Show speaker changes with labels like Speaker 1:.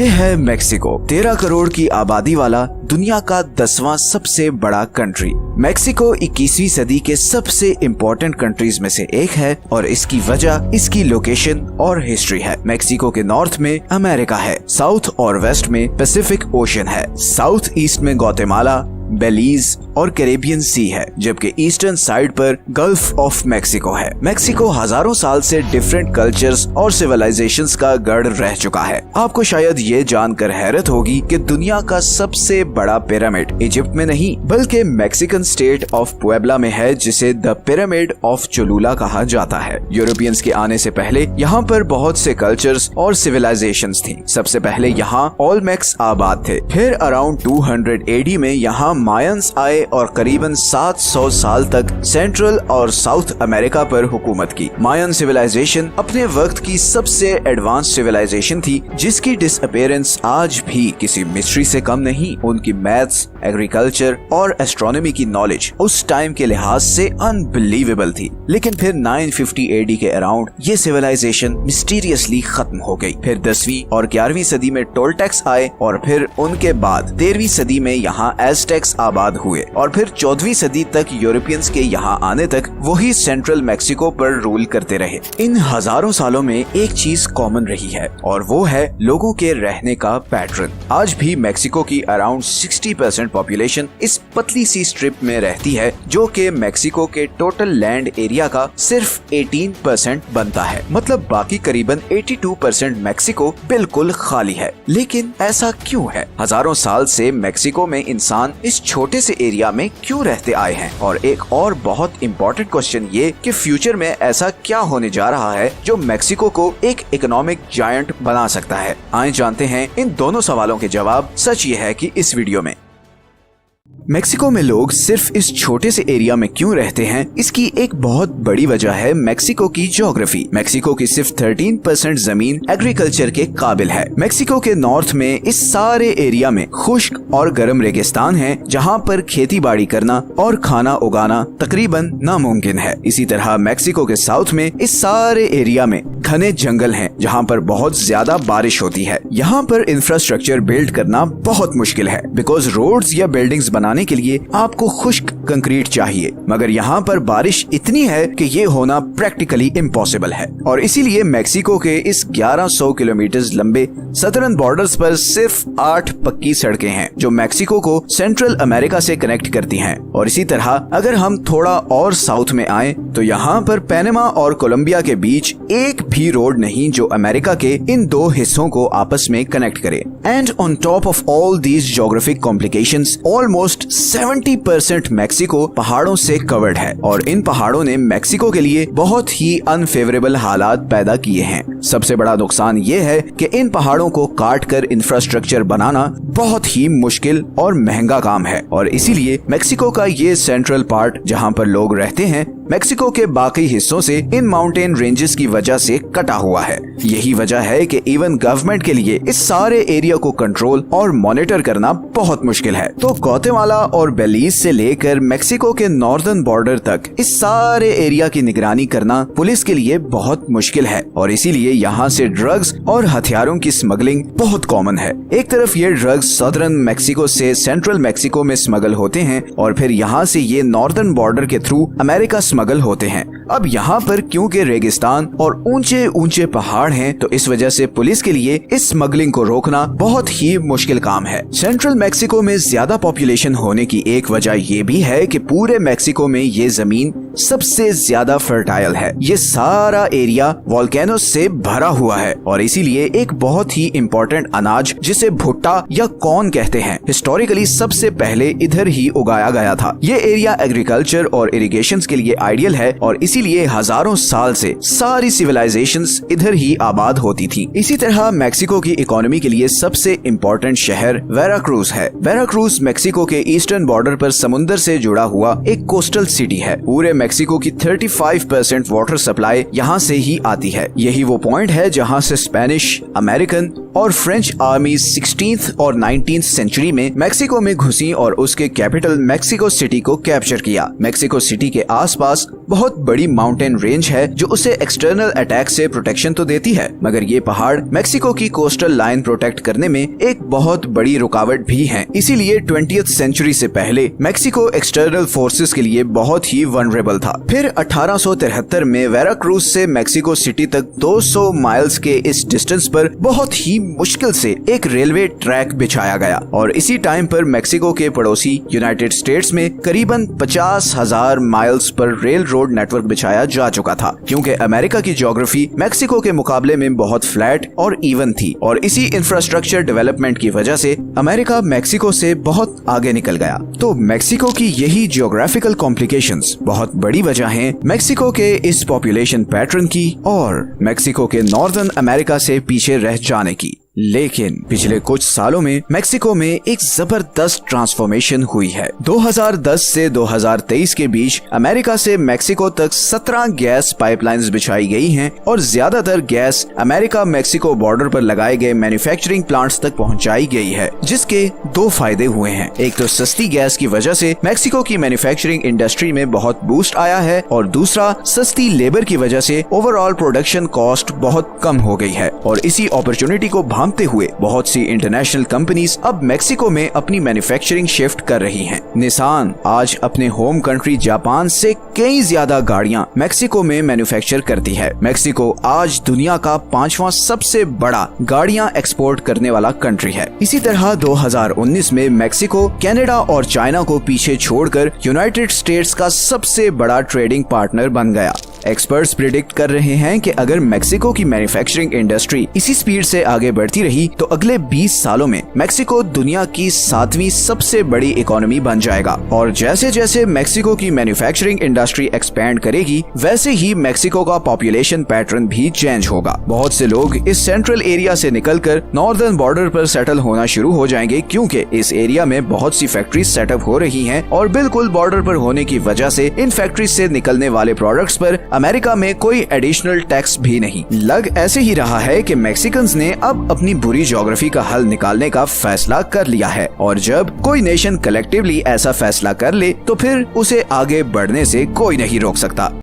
Speaker 1: ये है मेक्सिको, 13 करोड़ की आबादी वाला दुनिया का 10वां सबसे बड़ा कंट्री। मेक्सिको 21वीं सदी के सबसे इम्पोर्टेंट कंट्रीज में से एक है और इसकी वजह इसकी लोकेशन और हिस्ट्री है। मेक्सिको के नॉर्थ में अमेरिका है, साउथ और वेस्ट में पैसिफिक ओशन है, साउथ ईस्ट में ग्वाटेमाला, बेलीज और कैरेबियन सी है, जबकि ईस्टर्न साइड पर गल्फ ऑफ मेक्सिको है। मेक्सिको हजारों साल से डिफरेंट कल्चर्स और सिविलाइजेशंस का गढ़ रह चुका है। आपको शायद ये जानकर हैरत होगी कि दुनिया का सबसे बड़ा पिरामिड इजिप्ट में नहीं बल्कि मेक्सिकन स्टेट ऑफ पुएब्ला में है, जिसे द पिरामिड ऑफ चोलुला कहा जाता है। यूरोपियंस के आने से पहले यहाँ पर बहुत से कल्चर्स और सिविलाइजेशंस थी। सबसे पहले यहाँ ओल्मेक्स आबाद थे, फिर अराउंड 200 AD में यहाँ मायंस आए और करीबन 700 साल तक सेंट्रल और साउथ अमेरिका पर हुकूमत की। मायन सिविलाइजेशन अपने वक्त की सबसे एडवांस सिविलाइजेशन थी, जिसकी डिसअपीयरेंस आज भी किसी मिस्ट्री से कम नहीं। उनकी मैथ्स, एग्रीकल्चर और एस्ट्रोनॉमी की नॉलेज उस टाइम के लिहाज से अनबिलीवेबल थी। लेकिन फिर 950 AD के अराउंड ये सिविलाइजेशन मिस्टीरियसली खत्म हो गई। फिर 10वीं और 11वीं सदी में टोल्टेक्स आए और फिर उनके बाद 13वीं सदी में यहाँ एज़टेक्स आबाद हुए और फिर 14वीं सदी तक यूरोपियंस के यहाँ आने तक वही सेंट्रल मेक्सिको पर रूल करते रहे। इन हजारों सालों में एक चीज कॉमन रही है और वो है लोगों के रहने का पैटर्न। आज भी मेक्सिको की अराउंड 60% पॉपुलेशन इस पतली सी स्ट्रिप में रहती है, जो कि मेक्सिको के टोटल लैंड एरिया का सिर्फ 18% बनता है। मतलब बाकी करीबन 82% मेक्सिको बिल्कुल खाली है। लेकिन ऐसा क्यों है? हजारों साल से मेक्सिको में इंसान इस छोटे से एरिया में क्यों रहते आए हैं? और एक और बहुत इम्पोर्टेंट क्वेश्चन ये कि फ्यूचर में ऐसा क्या होने जा रहा है जो मेक्सिको को एक इकोनॉमिक जायंट बना सकता है? आइए जानते हैं इन दोनों सवालों के जवाब। सच ये है कि इस वीडियो में मेक्सिको में लोग सिर्फ इस छोटे से एरिया में क्यों रहते हैं, इसकी एक बहुत बड़ी वजह है मेक्सिको की ज्योग्राफी। मेक्सिको की सिर्फ 13% जमीन एग्रीकल्चर के काबिल है। मेक्सिको के नॉर्थ में इस सारे एरिया में खुश्क और गर्म रेगिस्तान है, जहां पर खेती बाड़ी करना और खाना उगाना तकरीबन नामुमकिन है। इसी तरह मेक्सिको के साउथ में इस सारे एरिया में घने जंगल हैं, जहां पर बहुत ज्यादा बारिश होती है। यहाँ पर इंफ्रास्ट्रक्चर बिल्ड करना बहुत मुश्किल है, बिकॉज रोड्स या बिल्डिंग्स बनाने के लिए आपको खुश्क कंक्रीट चाहिए, मगर यहाँ पर बारिश इतनी है कि ये होना प्रैक्टिकली इम्पॉसिबल है। और इसीलिए मेक्सिको के इस 1100 किलोमीटर लंबे सदर्न बॉर्डर्स पर सिर्फ 8 पक्की सड़कें हैं, जो मेक्सिको को सेंट्रल अमेरिका से कनेक्ट करती हैं। और इसी तरह अगर हम थोड़ा और साउथ में आए तो यहाँ पर पैनामा और कोलंबिया के बीच एक भी रोड नहीं जो अमेरिका के इन दो हिस्सों को आपस में कनेक्ट करे। And on top of all these geographic complications, almost 70% Mexico पहाड़ों से कवर्ड है और इन पहाड़ों ने मेक्सिको के लिए बहुत ही अनफेवरेबल हालात पैदा किए हैं। सबसे बड़ा नुकसान ये है कि इन पहाड़ों को काट कर इंफ्रास्ट्रक्चर बनाना बहुत ही मुश्किल और महंगा काम है और इसीलिए मेक्सिको का ये सेंट्रल पार्ट जहाँ पर लोग रहते हैं, मेक्सिको के बाकी हिस्सों से इन माउंटेन रेंजेस की वजह से कटा हुआ है। यही वजह है कि इवन गवर्नमेंट के लिए इस सारे एरिया को कंट्रोल और मॉनिटर करना बहुत मुश्किल है। तो ग्वाटेमाला और बेलीज से लेकर मेक्सिको के नॉर्दर्न बॉर्डर तक इस सारे एरिया की निगरानी करना पुलिस के लिए बहुत मुश्किल है और इसीलिए यहाँ से ड्रग्स और हथियारों की स्मगलिंग बहुत कॉमन है। एक तरफ ये ड्रग्स सदर्न मेक्सिको से सेंट्रल मेक्सिको में स्मगल होते हैं और फिर यहाँ से ये नॉर्दर्न बॉर्डर के थ्रू अमेरिका स्मगल होते हैं। अब यहाँ पर क्योंकि रेगिस्तान और ऊंचे ऊंचे पहाड़ हैं, तो इस वजह से पुलिस के लिए इस स्मगलिंग को रोकना बहुत ही मुश्किल काम है। सेंट्रल मेक्सिको में ज्यादा पॉपुलेशन होने की एक वजह ये भी है कि पूरे मेक्सिको में ये जमीन सबसे ज्यादा फर्टाइल है। ये सारा एरिया वोल्केनोस से भरा हुआ है और इसीलिए एक बहुत ही इम्पोर्टेंट अनाज जिसे भुट्टा या कॉर्न कहते हैं, हिस्टोरिकली सबसे पहले इधर ही उगाया गया था। ये एरिया एग्रीकल्चर और इरिगेशन के लिए आइडियल है और इसीलिए हजारों साल से सारी सिविलाइजेशंस इधर ही आबाद होती थी। इसी तरह मेक्सिको की इकोनॉमी के लिए सबसे इम्पोर्टेंट शहर वेराक्रूज है। वेराक्रूज मेक्सिको के ईस्टर्न बॉर्डर पर समुद्र से जुड़ा हुआ एक कोस्टल सिटी है। पूरे मेक्सिको की 35% वाटर सप्लाई यहाँ से ही आती है। यही वो पॉइंट है जहाँ से स्पेनिश, अमेरिकन और फ्रेंच आर्मी 16th और 19th सेंचुरी में मेक्सिको में घुसी और उसके कैपिटल मेक्सिको सिटी को कैप्चर किया। मेक्सिको सिटी के आसपास बहुत बड़ी माउंटेन रेंज है जो उसे एक्सटर्नल अटैक से प्रोटेक्शन तो देती है, मगर ये पहाड़ मेक्सिको की कोस्टल लाइन प्रोटेक्ट करने में एक बहुत बड़ी रुकावट भी है। इसीलिए 20th सेंचुरी से पहले मेक्सिको एक्सटर्नल फोर्सेस के लिए बहुत ही वनरेबल था। फिर 1873 में वेराक्रूज से मेक्सिको सिटी तक 200 माइल्स के इस डिस्टेंस पर बहुत ही मुश्किल से एक रेलवे ट्रैक बिछाया गया और इसी टाइम पर मेक्सिको के पड़ोसी यूनाइटेड स्टेट्स में करीबन 50,000 miles per rail road network बिछाया जा चुका था, क्योंकि अमेरिका की ज्योग्राफी मेक्सिको के मुकाबले में बहुत फ्लैट और इवन थी और इसी इंफ्रास्ट्रक्चर डेवलपमेंट की वजह से अमेरिका मेक्सिको से बहुत आगे निकल गया। तो मेक्सिको की यही जियोग्राफिकल कॉम्प्लिकेशंस बहुत बड़ी वजह हैं मेक्सिको के इस पॉपुलेशन पैटर्न की और मेक्सिको के नॉर्दर्न अमेरिका से पीछे रह जाने की। लेकिन पिछले कुछ सालों में मेक्सिको में एक जबरदस्त ट्रांसफॉर्मेशन हुई है। 2010 से 2023 के बीच अमेरिका से मेक्सिको तक 17 गैस पाइपलाइंस बिछाई गई हैं और ज्यादातर गैस अमेरिका मेक्सिको बॉर्डर पर लगाए गए मैन्युफैक्चरिंग प्लांट्स तक पहुंचाई गई है, जिसके दो फायदे हुए हैं। एक तो सस्ती गैस की वजह से मेक्सिको की मैन्युफैक्चरिंग इंडस्ट्री में बहुत बूस्ट आया है और दूसरा सस्ती लेबर की वजह से ओवरऑल प्रोडक्शन कॉस्ट बहुत कम हो गई है और इसी अपॉर्चुनिटी को भांपते हुए बहुत सी इंटरनेशनल कंपनीज अब मेक्सिको में अपनी मैन्युफैक्चरिंग शिफ्ट कर रही हैं। निसान आज अपने होम कंट्री जापान से कई ज्यादा गाड़ियां मेक्सिको में मैन्युफैक्चर करती है। मेक्सिको आज दुनिया का 5वां सबसे बड़ा गाड़ियां एक्सपोर्ट करने वाला कंट्री है। इसी तरह 2019 में मेक्सिको कनाडा और चाइना को पीछे छोड़कर यूनाइटेड स्टेट्स का सबसे बड़ा ट्रेडिंग पार्टनर बन गया। एक्सपर्ट्स प्रिडिक्ट कर रहे हैं कि अगर मेक्सिको की मैन्युफैक्चरिंग इंडस्ट्री इसी स्पीड से आगे बढ़ती रही तो अगले 20 सालों में मेक्सिको दुनिया की 7वीं सबसे बड़ी इकोनॉमी बन जाएगा। और जैसे जैसे मेक्सिको की मैन्युफैक्चरिंग इंडस्ट्री एक्सपैंड करेगी वैसे ही मेक्सिको का पॉपुलेशन पैटर्न भी चेंज होगा। बहुत से लोग इस सेंट्रल एरिया से निकलकर नॉर्दर्न बॉर्डर पर सेटल होना शुरू हो जाएंगे, क्योंकि इस एरिया में बहुत सी फैक्ट्रीज सेटअप हो रही हैं और बिल्कुल बॉर्डर पर होने की वजह से इन फैक्ट्रीज से निकलने वाले प्रोडक्ट्स पर अमेरिका में कोई एडिशनल टैक्स भी नहीं। लग ऐसे ही रहा है कि मैक्सिकन्स ने अब अपनी बुरी ज्योग्राफी का हल निकालने का फैसला कर लिया है और जब कोई नेशन कलेक्टिवली ऐसा फैसला कर ले तो फिर उसे आगे बढ़ने से कोई नहीं रोक सकता।